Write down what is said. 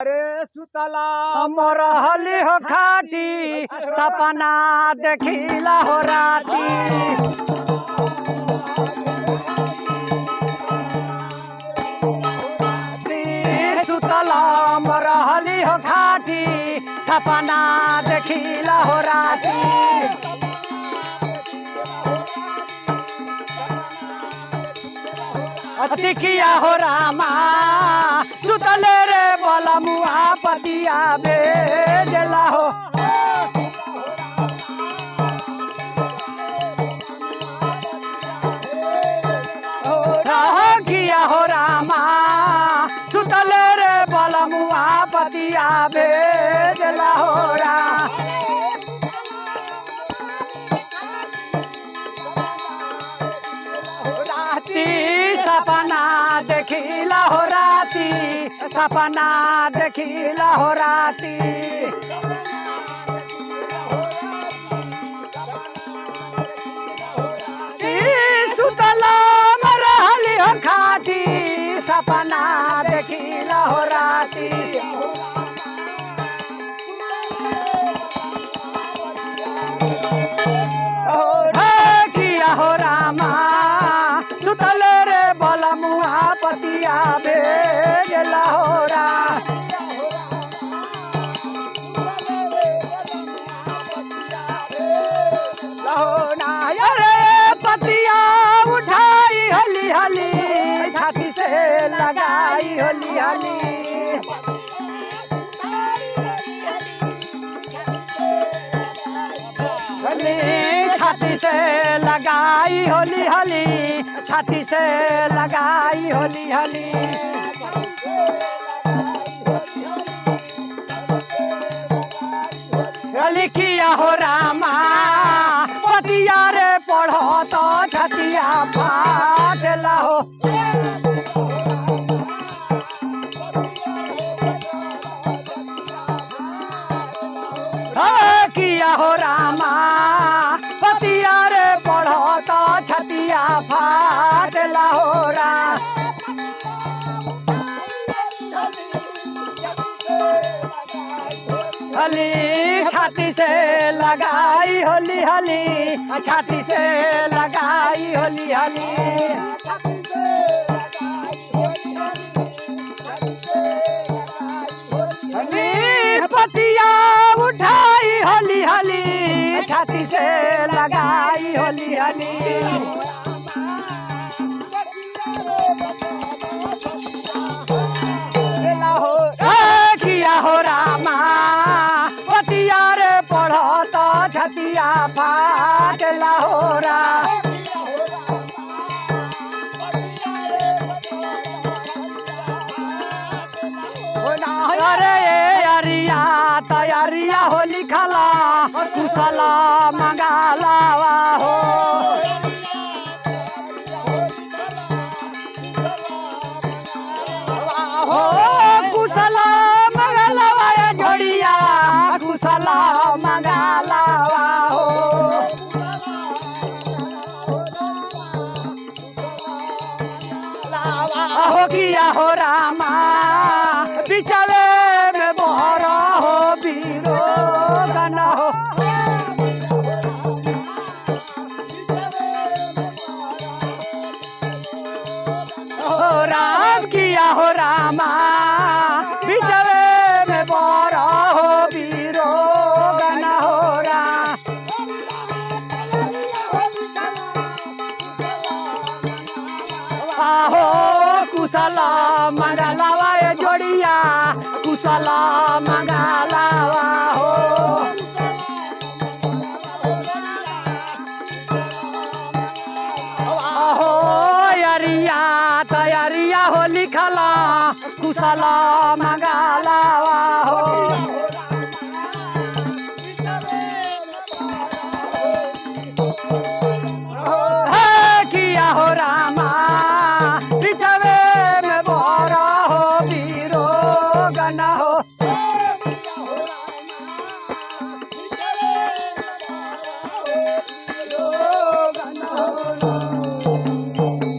अरे सुतला मोर हली हो खाटी सपना देखिला हो राती। सुतला मोर हली हो खाटी सपना देखिला हो राती। अतिकिया हो रामा सुतले रे बोला मुआ पतिया बेजला हो। किया हो रामा सुतले रे बोला मुआ पतिया बेजला हो रा। सपना देखिला हो राती, सपना देखिला हो राती। सुतला मरहली हो खाती सपना देखिला हो राती। किया हो रामा सुतले रे बोला मुआ पतिया बेजला हो रा। अरे पतिया उठाई हली हली छाती से लगाई हली हली। छाती से लगाई होली हली, छाती से लगाई होली हली। हली किया हो रामा पतिया रे पढ़ो तो छतिया फाटला हो। किया हो रामा पतिया रे पढ़ो तो छतिया फाटला हो रा। हली छाती से लगाई होली हली, छाती से लगाई होली हली। पतिया उठाई होली हली छाती से लगाई होली हली। किया हो रामा पतिया रे पढ़ो तो छतिया फाटला हो रा। अरे अरिया तैयारिया हो लिखला कुशला मंगालावा हो। हो कुशला मंगालावा जोड़िया कुशला मंगालावा हो। हो किया हो रामा बिचवे में बहरा हो बीरो गना हो। हो राम किया हो रामा बिचवे में बहरा हो बीरो गना हो रा। आहो कुशला मंगलावा जोड़िया कुशला मंगलावा हो। आहो अरिया तैयारिया हो लिखला कुशला मंगलावा हो। किया हो रामा